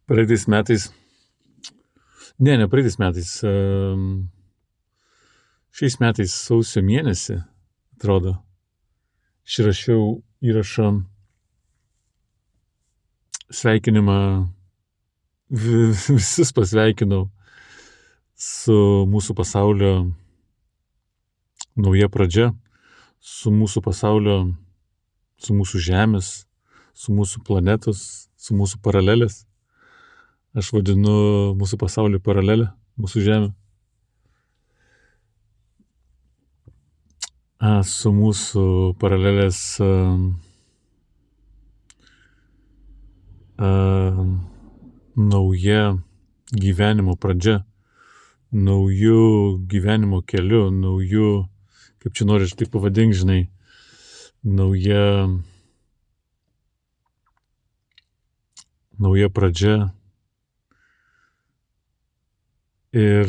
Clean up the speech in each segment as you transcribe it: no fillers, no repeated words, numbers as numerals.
praeitais metais, ne praeitais metais, šiais metais sausio mėnesį, atrodo, išrašiau įrašą sveikinimą, visus pasveikinau su mūsų pasaulio nauja pradžia, su mūsų pasaulio, su mūsų žemės, su mūsų planetos, su mūsų paralelės. Aš vadinu mūsų pasaulį paralelę, mūsų žemę. Su mūsų paralelės nauja gyvenimo pradžia, naujų gyvenimo keliu, naujų, kaip čia nori, aš taip pavadink, žinai, nauja pradžia. Ir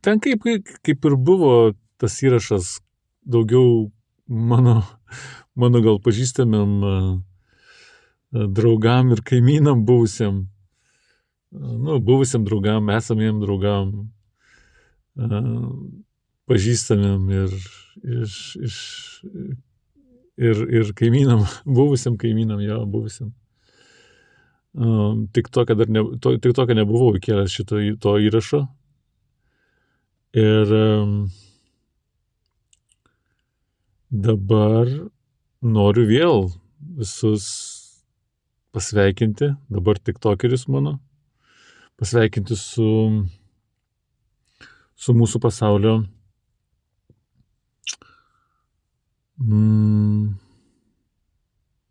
ten kaip ir buvo tas įrašas daugiau mano gal pažįstamiem draugam ir kaimynam buvusiam draugam, esamiem draugam, pažįstamiem ir kaimynam, buvusiam kaimynam, jo, buvusiam. Tik tokia nebuvau įkėlęs to įrašo. Ir dabar noriu vėl visus pasveikinti, dabar tiktokeris mano, pasveikinti su mūsų pasaulio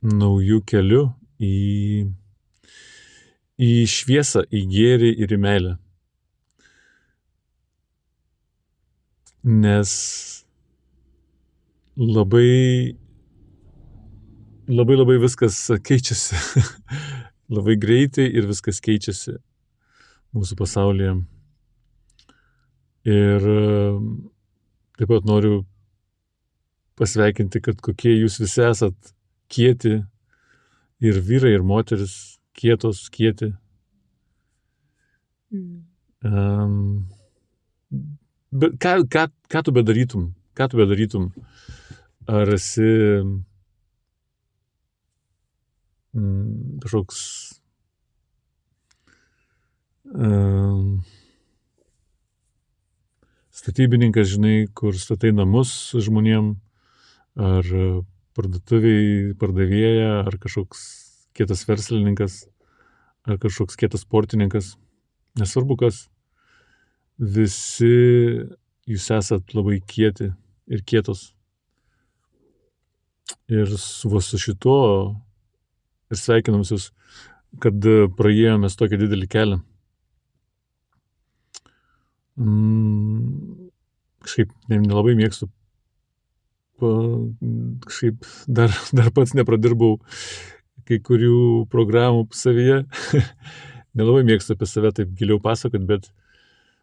naujų kelių į šviesą, į gėrį ir į meilę. Nes labai viskas keičiasi. Labai greitai ir viskas keičiasi mūsų pasaulyje. Ir taip pat noriu pasveikinti, kad kokie jūs visi esat kieti, ir vyrai, ir moteris, kieti. Bet ką tu bedarytum? Ar esi kažkoks statybininkas, žinai, kur statai namus žmonėm, ar parduotuviai pardavėja, ar kažkoks kietas verslininkas, ar kažkoks kietas sportininkas, nesvarbu kas, visi jūs esat labai kieti ir kietos. Ir su šituo ir sveikinam visus, kad praėjome tokį didelį kelią. Kažkaip nelabai mėgstu, kažkaip dar pats nepradirbau kai kurių programų savyje. Nelabai mėgstu apie save taip giliau pasakot, bet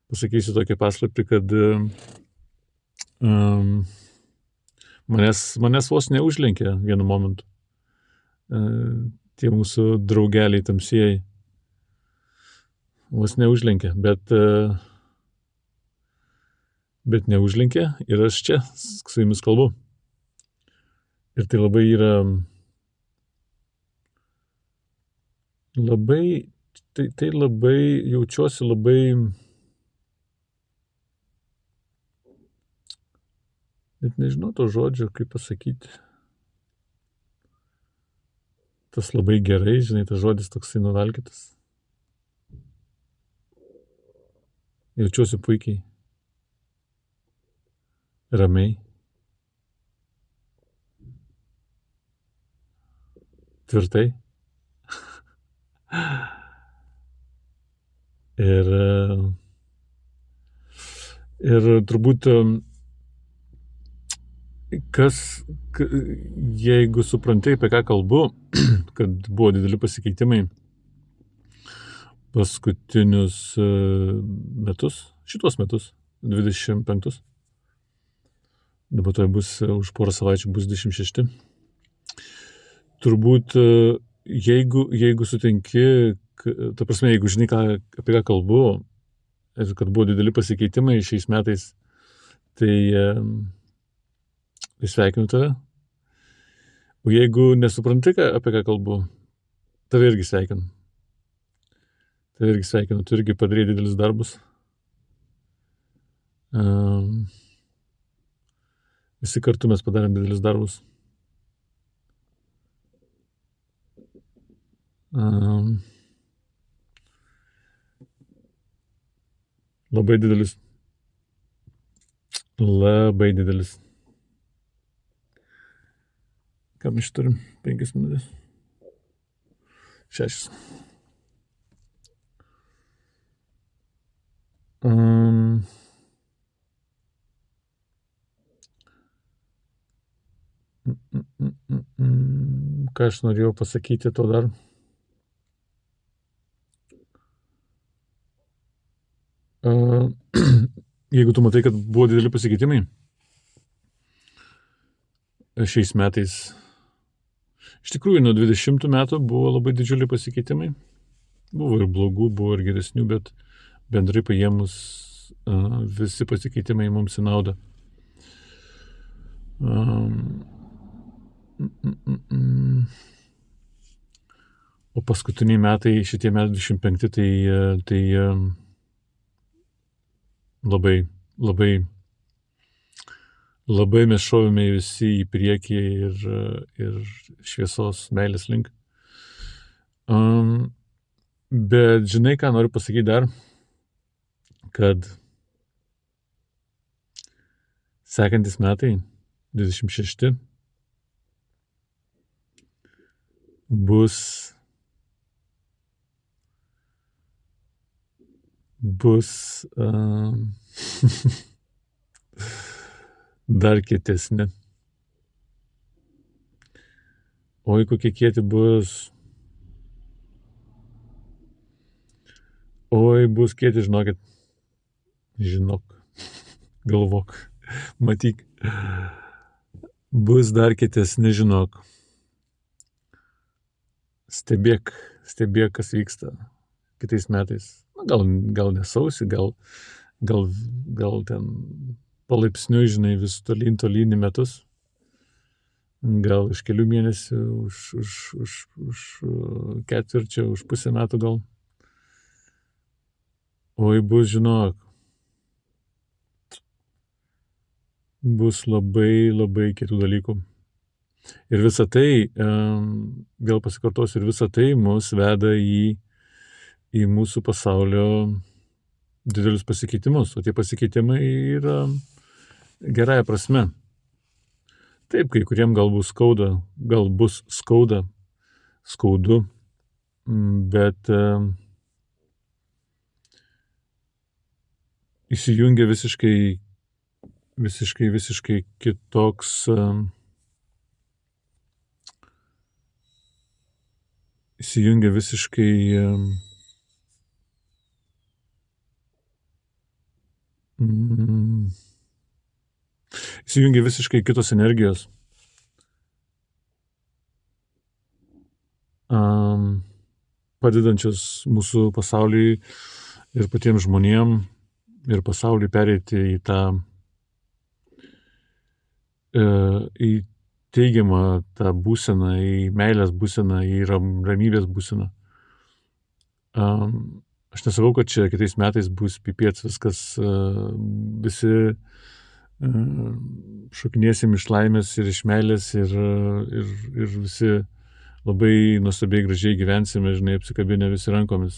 pasakysiu tokią paslaptį, kad manęs vos neužlenkė vienu momentu. Tie mūsų draugeliai tamsieji vos neužlenkė, bet neužlenkė ir aš čia su jumis kalbu. Ir tai labai yra tai labai jaučiuosi labai net nežinau to žodžio, kaip pasakyti. Tas labai gerai, žinai, tas žodis toksai nuvalkytas. Jaučiuosi puikiai. Ramiai. Tvirtai. Ir turbūt jeigu supranti, apie ką kalbu, kad buvo dideli pasikeitimai paskutinius šitos metus, 25. Dabar tai bus už porą savaičių bus 26. Turbūt, jeigu sutinki, ta prasme, jeigu žinai, apie ką kalbu, ir kad buvo dideli pasikeitimai šiais metais, tai sveikinu tave. O jeigu nesupranti, apie ką kalbu, tave irgi sveikinu. Tu irgi padarei didelius darbus. Visi kartu mes padarėm didelius darbus. Labai didelis. Ką mes turim? 5 minutės. 6. Ką aš norėjau pasakyti to dar? Jeigu tu matai, kad buvo dideli pasikeitimai šiais metais, iš tikrųjų nuo 20 metų buvo labai didžiuliai pasikeitimai. Buvo ir blogų, buvo ir geresnių, bet bendrai paėmus visi pasikeitimai mums į naudą. O paskutiniai metai, šitie metai 25, tai labai mes šovėme visi į priekį ir šviesos meilės link. Bet žinai, ką noriu pasakyti dar, kad sekantis metai, 26, bus dar kietesni. Oi, kokie kieti bus. Oi, bus kieti, žinokit. Žinok, galvok, matyk. Bus dar kietesni, žinok. Stebėk, kas vyksta kitais metais. Gal nesausį, gal ten palaipsniui, žinai, vis tolyn į metus. Gal iš kelių mėnesių, už ketvirčio, už pusę metų gal. Oi, bus, žinok. Bus labai kitų dalykų. Ir visa tai, vėl pasikartosiu, ir visa tai mus veda į mūsų pasaulio didelius pasikeitimus. O tie pasikeitimai yra gerąja prasme. Taip, kai kuriem gal bus skaudu, bet įsijungia visiškai kitoks įsijungia visiškai kitos energijos. Padedančios mūsų pasauliui ir patiems žmonėm ir pasauliui pereiti į tą į teigiamą tą būseną, į meilės būseną, į ramybės būseną. Aš nesakau, kad čia kitais metais bus pipiets viskas, visi šokinėsim iš laimės ir iš meilės ir visi labai nuostabiai gražiai gyvensime, žinai, apsikabinę visi rankomis.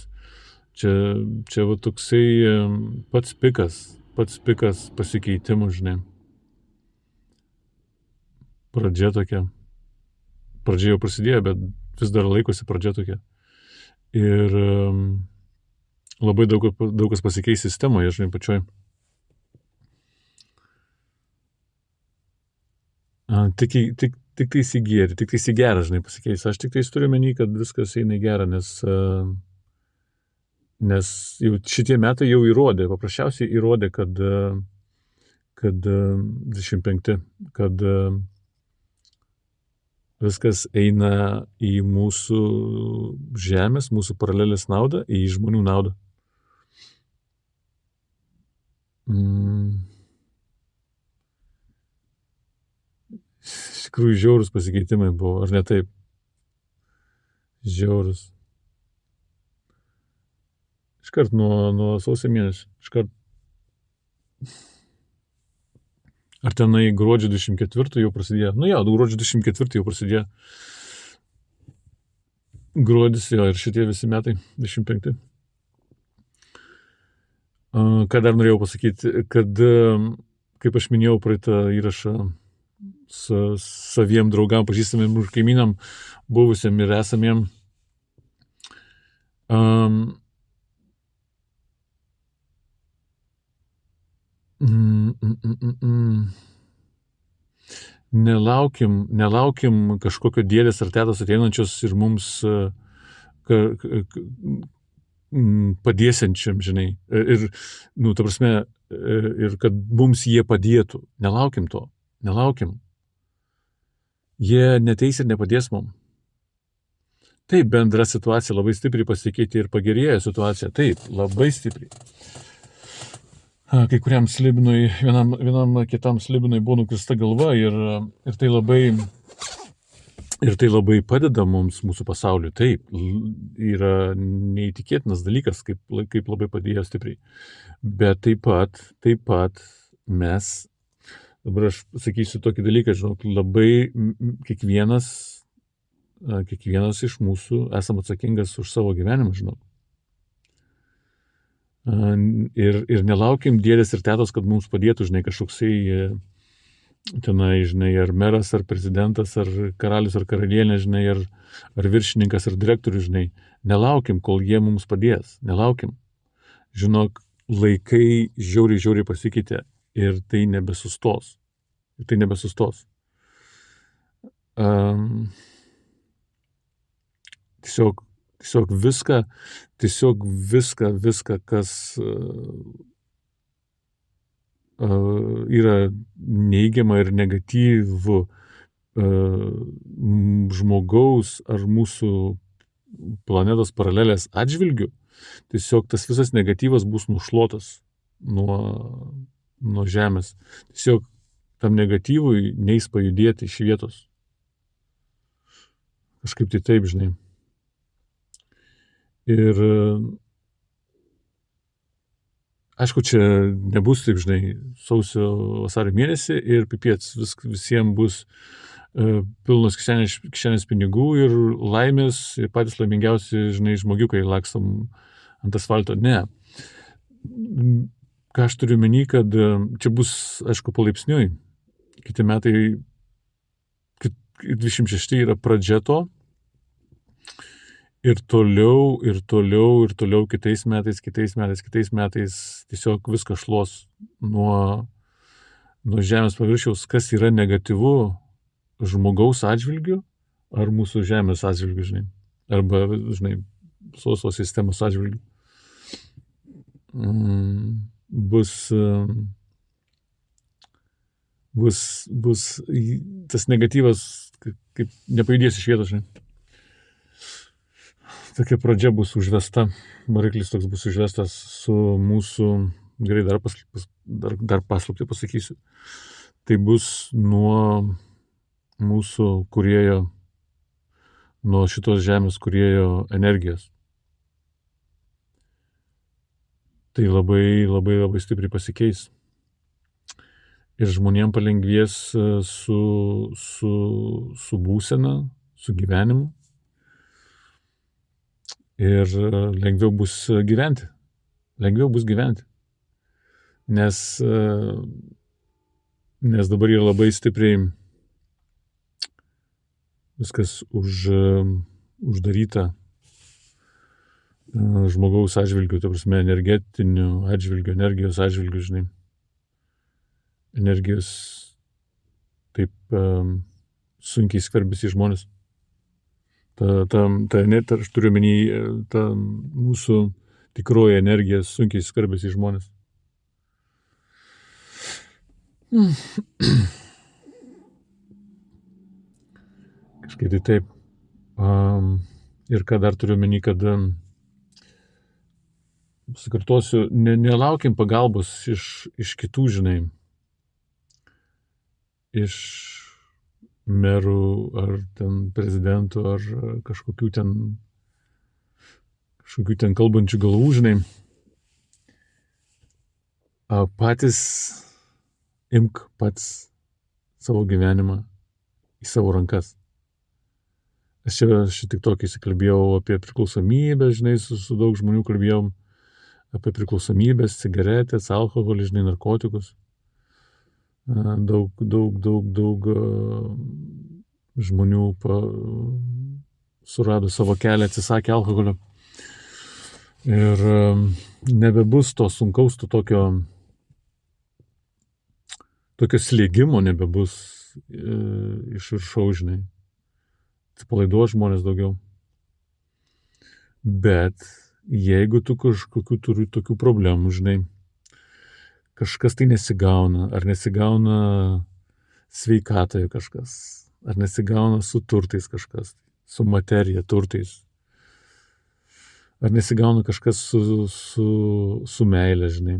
Čia va toksai pats pikas pasikeitimų, žinai. Pradžia jau prasidėjo, bet vis dar laikosi pradžia tokia. Ir labai daug kas pasikeis sistemoje, žinai, pačioj. Tik tai į gerą, žinai, pasikeis. Aš tik tai turiu menį, kad viskas eina į gerą, nes jau šitie metai jau paprasčiausiai įrodė, kad 25, kad viskas eina į mūsų žemės, mūsų paralelės naudą, į žmonių naudą. Iš tikrųjų žiaurus pasikeitimai buvo, ar ne taip? Žiaurus. Iškart nuo sausio mėnesio. Iškart. Ar tenai gruodžio 24 jau prasidėjo? Nu jo, gruodžio 24 jau prasidėjo. Gruodis jo ir šitie visi metai, 25. Ką dar norėjau pasakyti, kad, kaip aš minėjau praeitą įrašą, saviem draugam, pažįstamiem ir kaimynam, buvusiam ir esamiem, nelaukim kažkokio dėdės ar tetos ateinančios ir mums padėsiančiam, žinai. Ir, ta prasme, ir kad mums jie padėtų. Nelaukim to. Nelaukim. Jie neteis ir nepadės mums. Taip, bendra situacija labai stipriai pasikeitė ir pagerėjo situacija. Taip, labai stipriai. Kai kuriam slibinui, vienam kitam slibinui buvo nukrista galva ir tai labai padeda mums, mūsų pasauliui. Taip, yra neįtikėtinas dalykas, kaip labai padėjo stipriai. Bet taip pat mes, dabar aš sakysiu tokį dalyką, žinok, labai kiekvienas iš mūsų esam atsakingas už savo gyvenimą, žinok. Ir nelaukim dėdės ir tetos, kad mums padėtų, žinai, kažkoksai tenai, žinai, ar meras, ar prezidentas, ar karalius, ar karalienė, žinai, ar viršininkas, ar direktorius, žinai. Nelaukim, kol jie mums padės. Nelaukim. Žinok, laikai žiauriai pasikeitė ir tai nebesustos. Tiesiog viską, kas yra neigiama ir negatyvu žmogaus ar mūsų planetos paralelės atžvilgių, tiesiog tas visas negatyvas bus nušluotas nuo Žemės. Tiesiog tam negatyvui neis pajudėti iš vietos. Kažkaip tai taip, žinai. Ir aišku, čia nebus taip, žinai, sausio vasario mėnesį ir pipiets, visiems bus pilnos kišenės pinigų ir laimės ir patys laimingiausi, žinai, žmogiukai lakstam ant asfalto. Ne. Ką aš turiu meny, kad čia bus, aišku, palaipsniui. Kiti metai, 26 yra pradžia to. Ir toliau kitais metais tiesiog viską šluos nuo Žemės paviršiaus, kas yra negatyvu žmogaus atžvilgiu ar mūsų Žemės atžvilgiu, žinai. Arba, žinai, visos sistemos atžvilgiu. Bus tas negatyvas, kaip nepajudės iš vietos, žinai. Tokia pradžia bus užvesta, variklis toks bus užvestas su mūsų, gerai, dar paslaptį pasakysiu. Tai bus nuo mūsų kūrėjo, nuo šitos Žemės kūrėjo energijos. Tai labai stipriai pasikeis. Ir žmonėm palengvės su būsena, su gyvenimu. Ir lengviau bus gyventi. Nes dabar yra labai stipriai viskas uždaryta žmogaus atžvilgiu, ta prasme, energetiniu atžvilgiu, energijos atžvilgiu, žinai. Energijos taip sunkiai skverbiasi į žmonės. Aš turiu omeny, ta mūsų tikroji energija sunkiai skverbiasi į žmonės. Kažkaip tai taip. Ir ką dar turiu omeny, kad pasikartosiu, nelaukim pagalbos iš kitų, žinai, iš merų ar ten prezidentų ar kažkokių ten kalbančių galvų, žinai. Patys imk pats savo gyvenimą į savo rankas. Aš čia tik tokį įsikalbėjau apie priklausomybę, žinai, su daug žmonių kalbėjom apie priklausomybės, cigaretės, alkoholį, žinai, narkotikus. Daug žmonių surado savo kelią, atsisakė alkoholio. Ir nebebus to sunkaus, tokio slėgimo nebebus iš viršaus, žinai. Atsipalaiduos žmonės daugiau. Bet jeigu tu kažkokių turi tokių problemų, žinai, kažkas tai nesigauna, ar nesigauna sveikatoje kažkas, ar nesigauna su turtais kažkas, su materija, turtais, ar nesigauna kažkas su meile, žinai,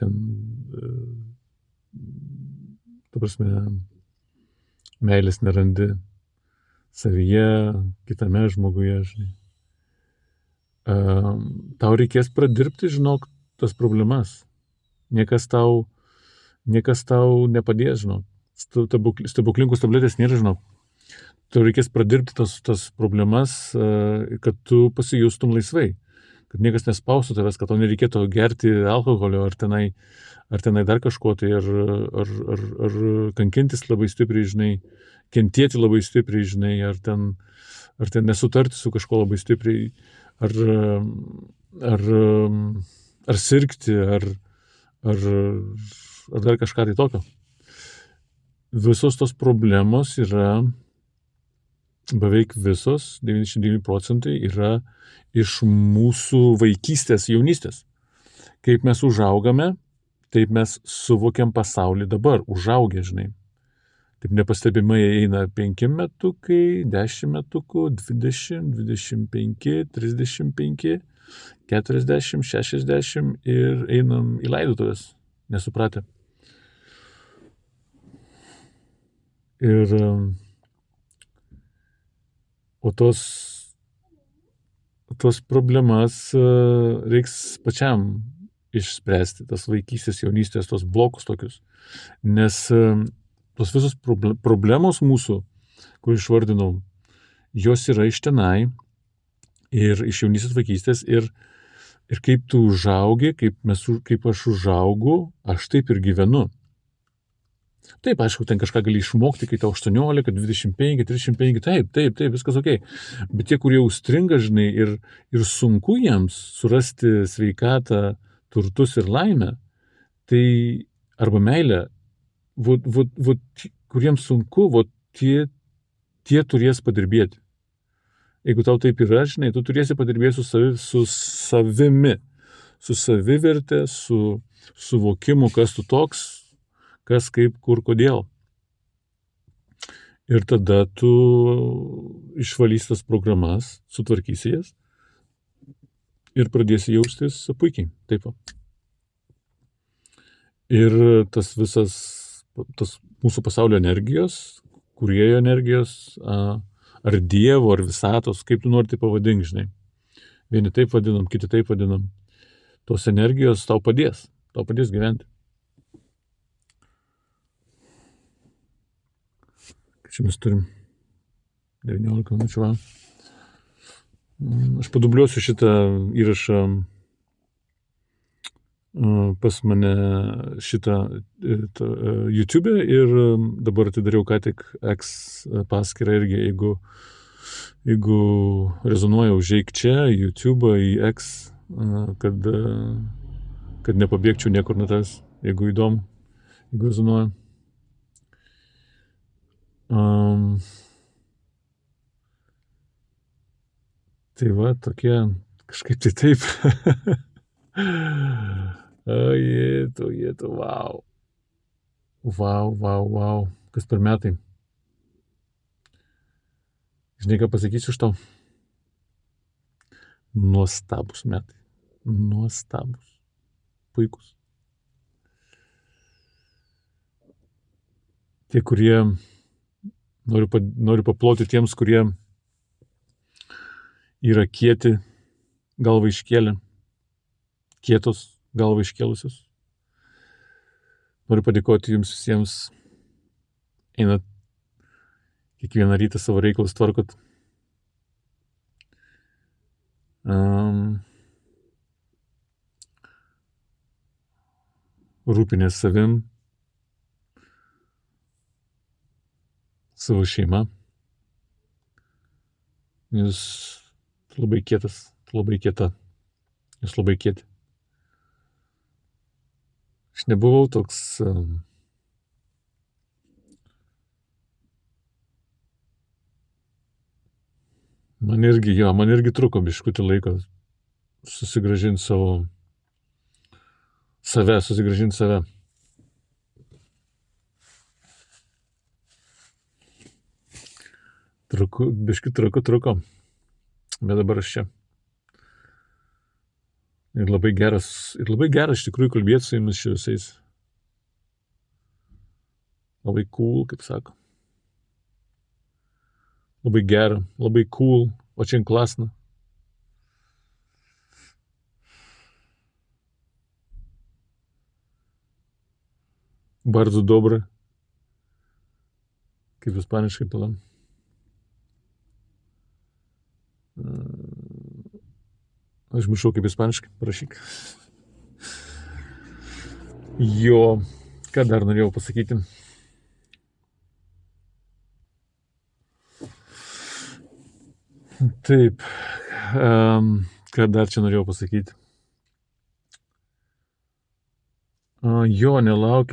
ten, ta prasme, meilės nerandi savyje, kitame žmoguje, žinai. Tau reikės pradirbti, žinok, tas problemas. Niekas tau nepadės, žinok. Stebuklingus tabletės nėra, žinok. Tau reikės pradirbti tas problemas, kad tu pasijustum laisvai. Kad niekas nespaustų tavęs, kad tau nereikėtų gerti alkoholio ar tenai dar kažko, tai ar kankintis labai stipriai, žinai, kentėti labai stipriai, žinai, ar ten nesutarti su kažko labai stipriai, ar sirgti, ar dar kažką tai tokio. Visos tos problemos yra, beveik visos, 99% yra iš mūsų vaikystės, jaunystės. Kaip mes užaugame, taip mes suvokiam pasaulį dabar, užaugę, žinai. Taip nepastebimai eina 5 metukai, 10 metukų, 20, 25, 35, 40, 60 ir einam į laidotuvės, nesupratę. Ir o tos problemas reiks pačiam išspręsti, tas vaikystės, jaunystės, tos blokus tokius. Nes tos visos problemos mūsų, kur išvardinau, jos yra iš tenai ir iš jaunystės vaikystės ir kaip tu užaugi, kaip aš užaugu, aš taip ir gyvenu. Taip, aišku, ten kažką gali išmokti, kai tau 18, 25, 35, taip, viskas okei. Bet tie, kurie užstringa, žinai, ir sunku jiems surasti sveikatą, turtus ir laimę, tai arba meilę, kuriems sunku, tie turės padirbėti. Jeigu tau taip yra, žinai, tu turėsi padirbėti su savimi, su savivertė, su suvokimu, kas tu toks, kas, kaip, kur, kodėl. Ir tada tu išvalysi tas programas, sutvarkysi jas ir pradėsi jaustis puikiai. Taip. Ir tas visas, tas mūsų pasaulio energijos, kūrėjo energijos, ar Dievo, ar visatos, kaip tu nori tai pavadink, žinai. Vieni taip vadinam, kiti taip vadinam. Tos energijos tau padės gyventi. Čia mes turim 19 minučių, va. Aš padubliuosiu šitą įrašą pas mane šitą YouTube ir dabar atidariau ką tik X paskyrą irgi, jeigu rezonuoja, užeik čia, YouTube, į X, kad nepabėgčiau niekur nuo tavęs, jeigu įdomu, jeigu rezonuoja. Tai va, tokie, kažkaip tai taip. Jėtų, wow. Wow. Kas per metai. Žinai, ką pasakysiu iš tau? Nuostabus metai. Nuostabus. Puikus. Tie, kurie noriu paploti tiems, kurie yra kieti, galva iškėlę, kietos galva iškėlusios. Noriu padėkoti jums visiems. Einat kiekvieną rytą savo reikalus tvarkot. Rūpinės savim, savo šeima. Jūs labai kietas, labai kieta. Jūs labai kieti. Aš nebuvau toks man irgi truko biškutį laiko susigrąžinti save. Biškį truko, bet dabar aš čia. Ir labai geras iš tikrųjų kalbėti su jumis visais. Labai cool, kaip sako. Labai gera, labai cool, очень классно. Bardzo dobre. Kaip ispaniškai palam. Aš mišau kaip ispaniškai, parašyk. Jo, ką dar norėjau pasakyti? Taip, ką dar čia norėjau pasakyti? Jo, nelauk.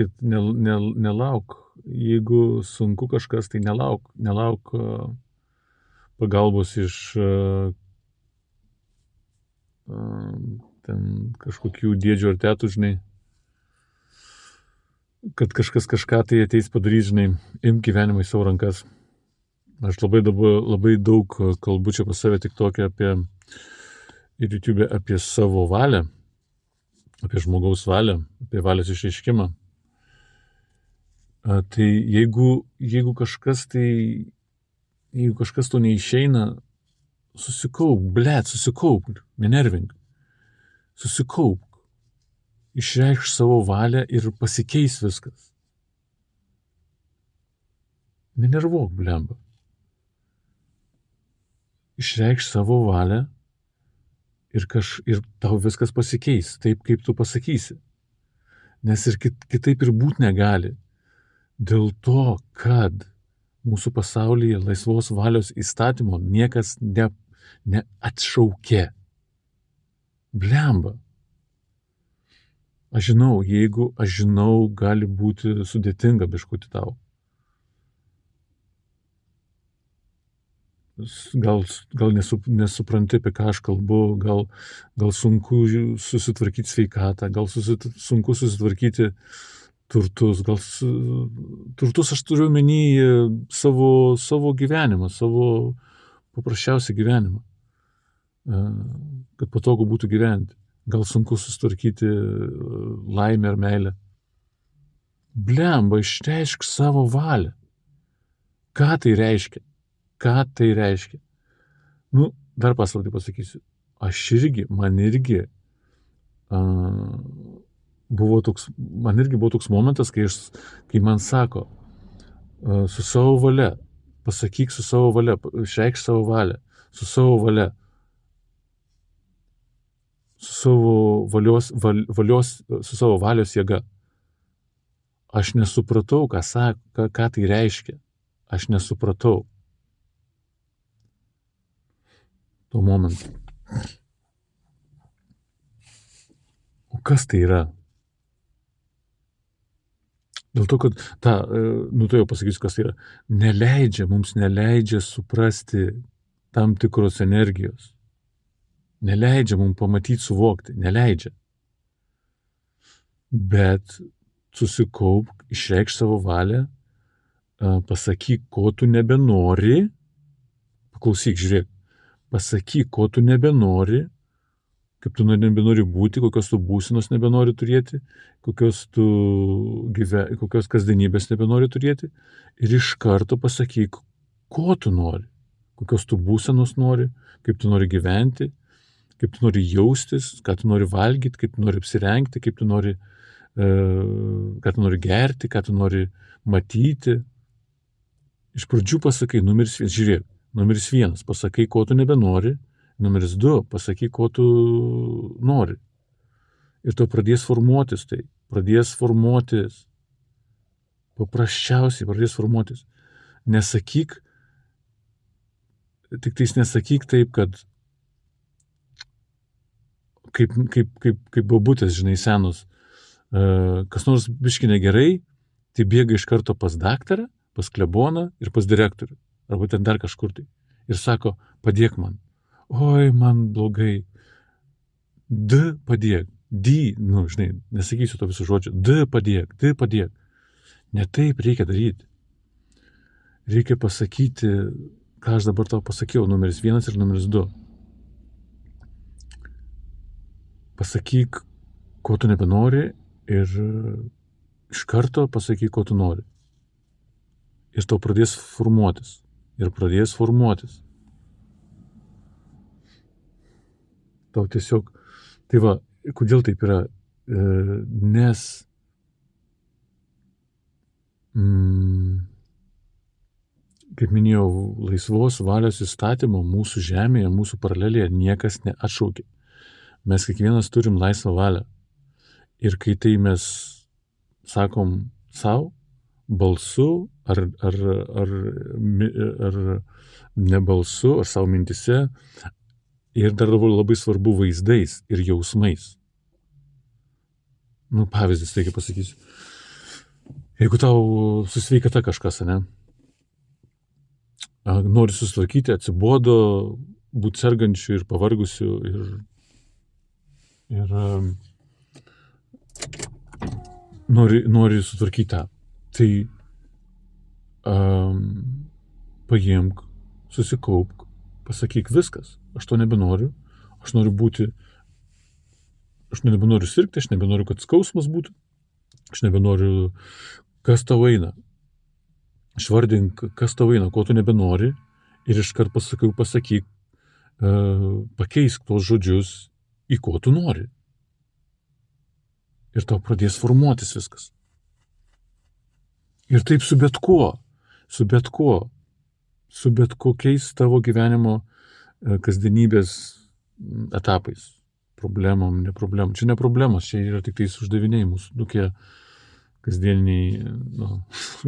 Jeigu sunku kažkas, tai nelauk pagalbos iš ten kažkokių dėdžių ar tetų, žinai, kad kažkas kažką tai ateis padarys, žinai, imk gyvenimą į savo rankas. Aš labai daug kalbu čia pas save TikTok'e ir YouTube'e apie savo valią, apie žmogaus valią, apie valios išreiškimą. Tai jeigu kažkas to neišeina, susikaup, nenervink. Susikaup, išreikš savo valią ir pasikeis viskas. Nenervuok, blemba. Išreikš savo valią ir tau viskas pasikeis, taip kaip tu pasakysi. Nes ir kitaip ir būt negali. Dėl to, kad mūsų pasaulyje laisvos valios įstatymo niekas neatšaukė. Blemba. Aš žinau, gali būti sudėtinga biškutį tau. Gal nesupranti, apie ką aš kalbu, gal sunku susitvarkyti sveikatą, gal sunku susitvarkyti turtus, turtus aš turiu omeny savo gyvenimą, savo paprasčiausią gyvenimą, kad patogu būtų gyventi. Gal sunku susitvarkyti laimę ar meilę. Blemba, išreišk savo valią. Ką tai reiškia? Dar paslaptį pasakysiu. Man irgi buvo toks momentas, kai man sako, su savo valia, pasakyk su savo valia, išreikš savo valią, su savo valia, su savo valios jėga. Aš nesupratau, ką tai reiškia. Aš nesupratau tuo momentu. O kas tai yra? Dėl to, kad tai jau pasakysiu, kas tai yra. Mums neleidžia suprasti tam tikros energijos. Neleidžia mums pamatyti, suvokti. Neleidžia. Bet susikaup, išreikš savo valią, pasakyk, ko tu nebenori, paklausyk, žiūrėk, pasakyk, ko tu nebenori, kaip tu nebenori būti, kokios tu būsenos nebenori turėti, kokios kasdienybės nebenori turėti ir iš karto pasakyk, ko tu nori, kokios tu būsenos nori, kaip tu nori gyventi, kaip tu nori jaustis, ką tu nori valgyti, kaip tu nori apsirengti, kaip tu nori, ką tu nori gerti, ką tu nori matyti. Iš pradžių pasakai, žiūrėk, numeris 1, pasakai, ko tu nebenori, numeris 2, pasakyk, ko tu nori. Ir to pradės formuotis tai. Paprasčiausiai pradės formuotis. Nesakyk, tiktais nesakyk taip, kad kaip bobutės, žinai, senos. Kas nors biški negerai, tai bėga iš karto pas daktarą, pas kleboną ir pas direktorių. Arba ten dar kažkur tai. Ir sako, padėk man. Oi, man blogai. Padėk. Žinai, nesakysiu to visų žodžių. Padėk. Ne taip reikia daryti. Reikia pasakyti, ką aš dabar tau pasakiau, numeris 1 ir numeris 2. Pasakyk, ko tu nebenori ir iš karto pasakyk, ko tu nori. Ir tau pradės formuotis. Tau tiesiog, tai va, kodėl taip yra? Nes kaip minėjau, laisvos valios įstatymo mūsų žemėje, mūsų paralelėje niekas neatšaukė. Mes kiekvienas turim laisvą valią. Ir kai tai mes sakom savo, balsu, ar ne balsu, ar savo mintise, ir dar labai svarbu vaizdais ir jausmais. Pavyzdys, tai kaip pasakysiu. Jeigu tau su sveikata kažkas, ne? Nori susitvarkyti, atsibodo, būti sergančiu ir pavargusiu ir nori sutvarkyti tą. Tai paimk, susikaupk, pasakyk viskas. Aš to nebenoriu, aš nebenoriu sirgti, aš nebenoriu, kad skausmas būtų, aš nebenoriu, kas tau eina. Išvardink, kas tau eina, ko tu nebenori ir iškart pasakyk, pakeisk tos žodžius į ko tu nori. Ir tau pradės formuotis viskas. Ir taip su bet kokiais tavo gyvenimo kasdienybės etapais. Problemom, ne problemom. Čia ne problemos, čia yra tik tais uždaviniai mūsų, tokie kasdieniai,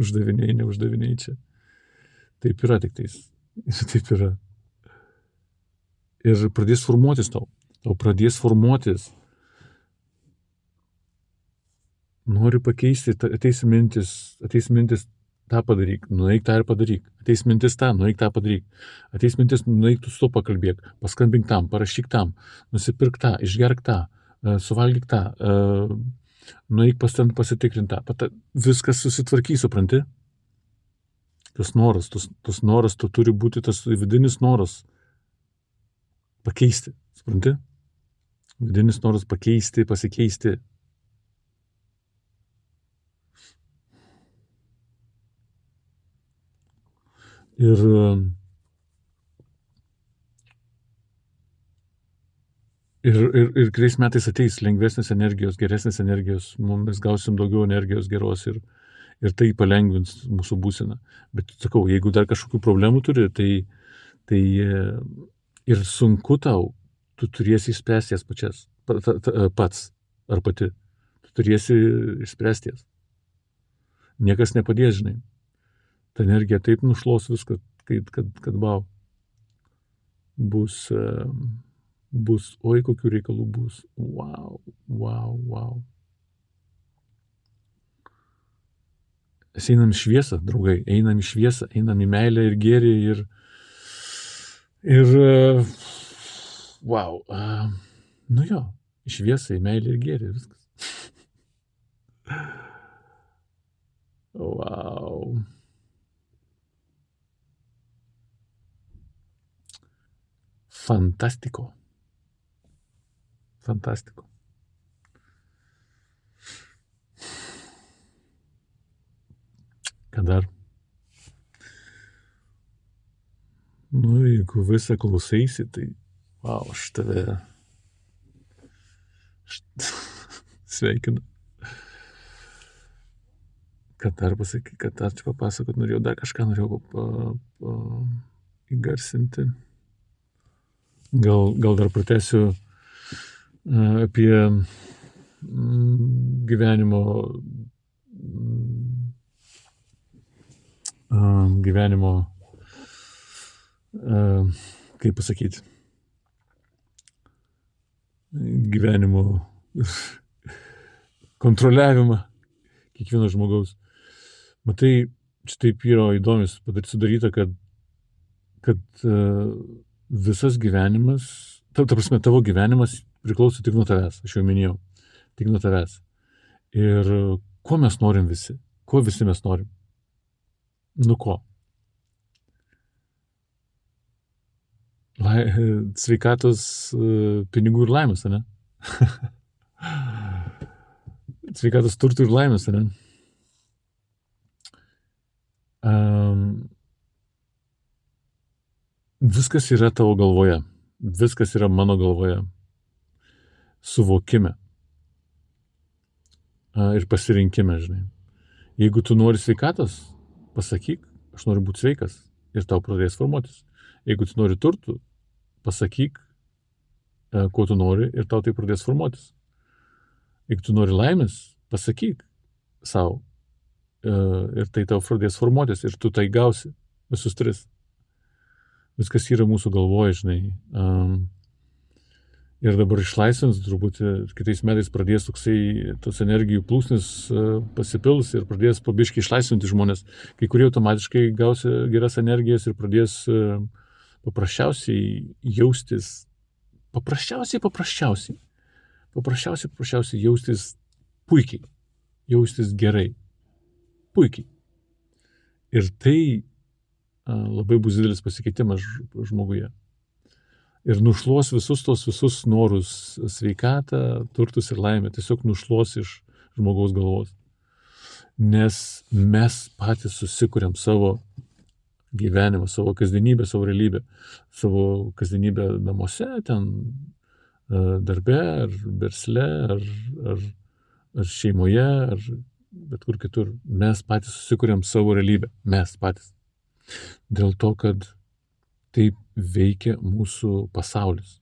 uždaviniai, ne uždaviniai čia. Taip yra tik tais. Taip yra. Ir pradės formuotis tau. Tau pradės formuotis. Nori pakeisti, ateis mintis tą padaryk, nueik tą ir padaryk. Ateis mintis tą, nueik tą padaryk. Ateis mintis, nueik tu su to pakalbėk, paskambink tam, parašyk tam, nusipirk tą, išgerk tą, suvalgyk tą, nueik pasitikrinti tą. Viskas susitvarkys, supranti? Tas noras, tu turi būti tas vidinis noras pakeisti, supranti? Vidinis noras pakeisti, pasikeisti. Ir kitais metais ateis lengvesnės energijos, geresnės energijos, mes gausim daugiau energijos geros ir tai palengvins mūsų būseną. Bet sakau, jeigu dar kažkokių problemų turi, tai ir sunku tau, tu turėsi išspręsti jas pats ar pati. Tu turėsi išspręsti jas. Niekas nepadės, žinai. Ta energija taip nušlos viską, kad bus, oi kokių reikalų bus. Wow. Mes einam į šviesą, draugai, einam į meilę ir gėrį ir wow. Į šviesą, į meilę ir gėrį, viskas. Wow. Fantastiko. Fantastiko. Ką dar? Nu, jeigu visą klausaisi, tai wow, aš tave sveikinu. Kad dar pasakai, kad dar čia papasakot, norėjau dar kažką įgarsinti. Gal dar pratęsiu apie gyvenimo kaip pasakyti, gyvenimo kontroliavimą kiekvieno žmogaus. Matai, čia taip yra įdomiai sudaryta, kad visas gyvenimas, ta prasme, tavo gyvenimas priklauso tik nuo tavęs, aš jau minėjau, tik nuo tavęs. Ir ko mes norim visi? Ko visi mes norim? Nu ko? Sveikatos, pinigų ir laimės, ne? Sveikatos, turtų ir laimės, ne? Viskas yra tavo galvoje. Viskas yra mano galvoje. Suvokime. Ir pasirinkime, žinai. Jeigu tu nori sveikatos, pasakyk, aš noriu būti sveikas. Ir tau pradės formuotis. Jeigu tu nori turtų, pasakyk, ko tu nori, ir tau tai pradės formuotis. Jeigu tu nori laimės, pasakyk savo, ir tai tau pradės formuotis, ir tu tai gausi visus tris. Viskas yra mūsų galvoje, žinai. Ir dabar išlaisvins, turbūt kitais metais pradės toksai tos energijų plūsnis pasipils ir pradės po biškį išlaisvinti žmonės. Kai kurie automatiškai gaus geras energijas ir pradės paprasčiausiai jaustis, paprasčiausiai jaustis puikiai, jaustis gerai, puikiai. Ir tai labai bus didelis pasikeitimas žmoguje. Ir nušluos visus norus, sveikatą, turtus ir laimę, tiesiog nušluos iš žmogaus galvos. Nes mes patys susikuriam savo gyvenimą, savo kasdienybę, savo realybę, savo kasdienybę namuose, ten darbe, ar versle, ar šeimoje, ar bet kur kitur. Mes patys susikuriam savo realybę, mes patys. Dėl to, kad taip veikia mūsų pasaulis.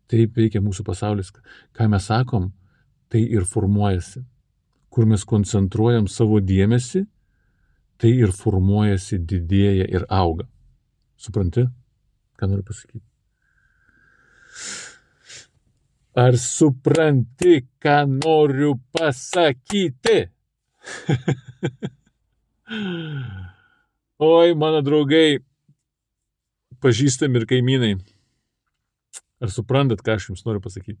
Taip veikia mūsų pasaulis. Ką mes sakom, tai ir formuojasi. Kur mes koncentruojam savo dėmesį, tai ir formuojasi, didėja ir auga. Supranti, ką noriu pasakyti? Ar supranti, ką noriu pasakyti? Oi, mano draugai, pažįstami ir kaimynai. Ar suprantat, ką aš jums noriu pasakyti?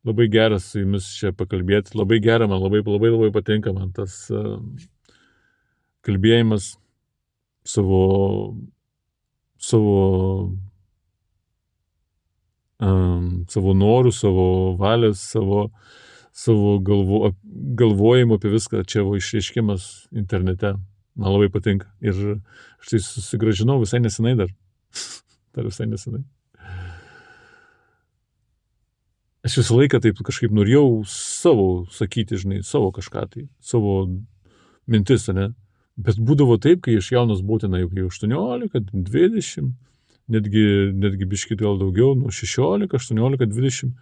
Labai geras su jumis čia pakalbėti. Labai gera, man labai patinka man tas kalbėjimas savo norų, savo valios, savo galvojimo apie viską, čia išreiškimas internete. Man labai patinka. Ir aš tai susigražinau visai nesenai dar. Dar visai nesenai. Aš visą laiką taip kažkaip norėjau savo sakyti, žinai, savo kažką tai, savo mintis, ne? Bet būdavo taip, kai aš jaunas buvau ten jau 18, 20, netgi biškit gal daugiau, nuo 16, 18, 20.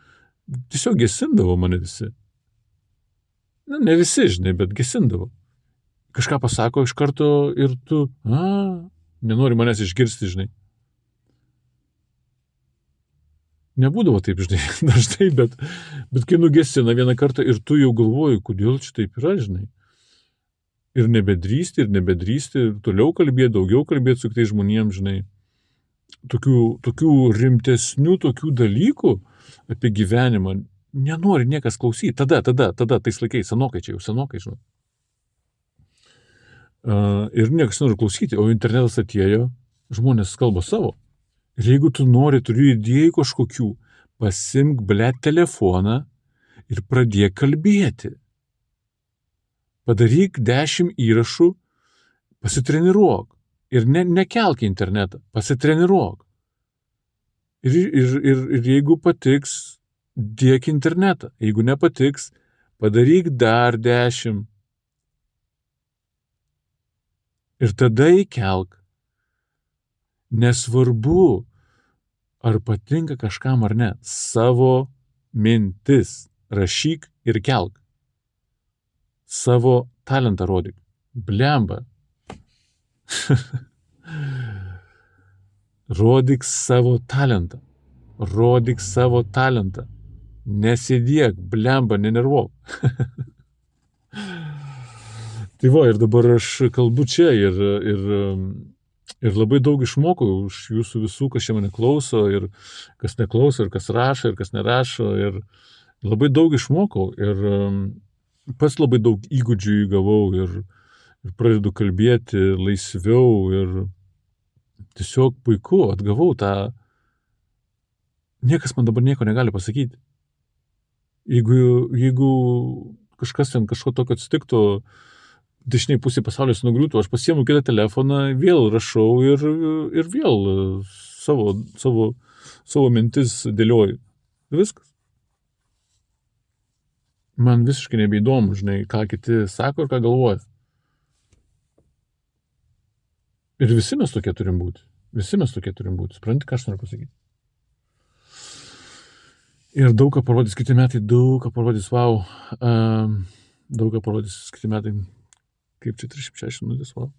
Tiesiog gesindavo mane visi. Na, ne visi, žinai, bet gesindavo. Kažką pasako iš karto ir tu, nenori manęs išgirsti, žinai. Nebūdavo taip, žinai, dažnai, bet kai nugesina vieną kartą ir tu jau galvoji, kodėl čia taip yra, žinai. Ir nebedrįsti, ir toliau kalbėti, daugiau kalbėti su kitais žmonėms, žinai. Tokių rimtesnių tokių dalykų apie gyvenimą nenori niekas klausyti. Tada, tais laikais, senokai, žinai. Ir niekas nori klausyti, o internetas atėjo, žmonės kalba savo. Ir jeigu tu turi idėjų kažkokių, pasimk, telefoną ir pradėk kalbėti. Padaryk 10 įrašų, pasitreniruok. Ir nekelk į internetą, pasitreniruok. Ir jeigu patiks, dėk internetą. Jeigu nepatiks, padaryk dar 10. Ir tada įkelk. Nesvarbu, ar patinka kažkam ar ne. Savo mintis rašyk ir kelk. Savo talentą rodyk. Blemba. Rodyk savo talentą. Rodyk savo talentą. Nesėdėk, blemba, nenervuok. Tai va, ir dabar aš kalbu čia ir labai daug išmokau iš jūsų visų, kas čia mane klauso, ir kas neklauso, ir kas rašo, ir kas nerašo. Ir labai daug išmokau ir pats labai daug įgūdžių įgavau ir pradedu kalbėti laisviau ir tiesiog puiku, atgavau tą. Niekas man dabar nieko negali pasakyti. Jeigu kažkas ten kažko tokio atsitiktų, dešiniai pusė pasaulis nugriūtų, aš pasiemu kitą telefoną, vėl rašau ir vėl savo mintis dėlioju. Viskas. Man visiškai nebeįdomu, žinai, ką kiti sako ir ką galvoja. Ir visi mes tokie turim būti. Supranti, ką aš noriu pasakyti. Ir daug ką parodys kiti metai, wow. Daug ką parodys kiti metai. Kaip čia 360 minutės, wow.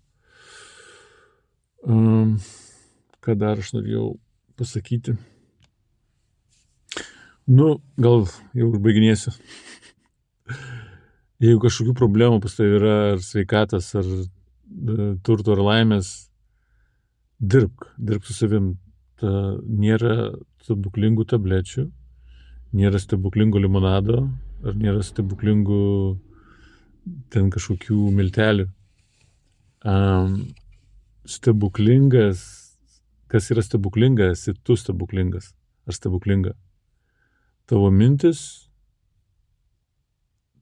Ką dar aš norėjau pasakyti. Gal jau užbaiginėsiu. Jeigu kažkokių problemų pas tai yra, ar sveikatas, ar turto, ar laimės, dirbk su savim. Nėra stebuklingų tablečių, nėra stebuklingų limonado, ar nėra stebuklingų ten kažkokių miltelių. Stebuklingas, kas yra stebuklingas, esi tu stebuklingas, ar stebuklinga. Tavo mintis,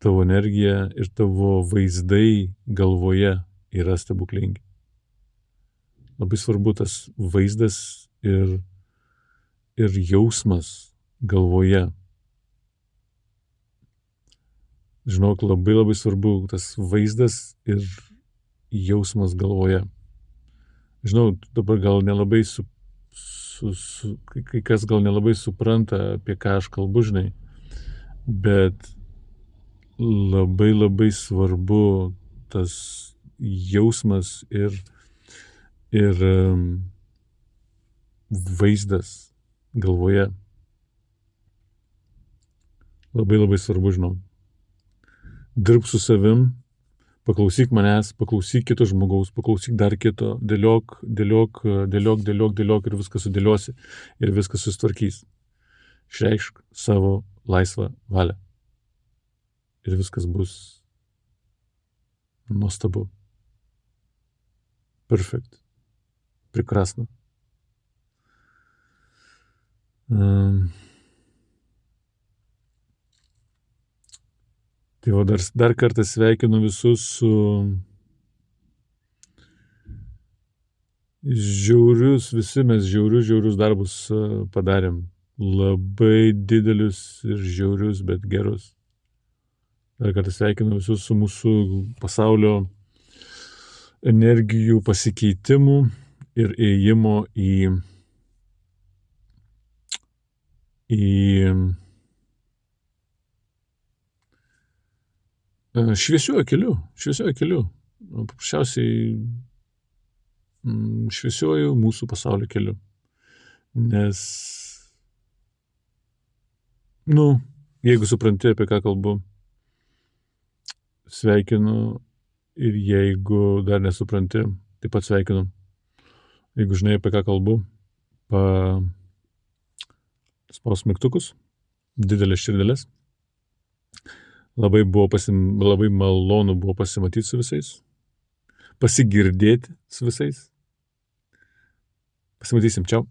tavo energija ir tavo vaizdai galvoje yra stebuklingi. Labai svarbu tas vaizdas ir jausmas galvoje. Žinok, labai svarbu tas vaizdas ir jausmas galvoje. Žinau, dabar gal nelabai kai kas gal nelabai supranta, apie ką aš kalbu, žinai, bet labai svarbu tas jausmas ir vaizdas galvoje. Labai svarbu, žinau. Dirbk su savim, paklausyk manęs, paklausyk kito žmogaus, paklausyk dar kito, dėliok ir viską sudėliosi ir viskas susitvarkys. Išreikšk savo laisvą valią. Ir viskas bus nuostabu. Perfect. Прекрасно. Tai va, dar kartą sveikinu visus su visi mes žiaurius darbus padarėm. Labai didelius ir žiaurius, bet gerus. Dar kartą sveikinu visus su mūsų pasaulio energijų pasikeitimu ir ėjimo į šviesiuoju keliu. Paprasčiausiai šviesiuoju mūsų pasaulio keliu. Nes, jeigu supranti, apie ką kalbu, sveikinu, ir jeigu dar nesupranti, taip pat sveikinu. Jeigu žinai, apie ką kalbu, spausk mygtukus, didelės širdelės. Labai malonu buvo pasimatyti su visais, pasigirdėti su visais. Pasimatysim, čiau.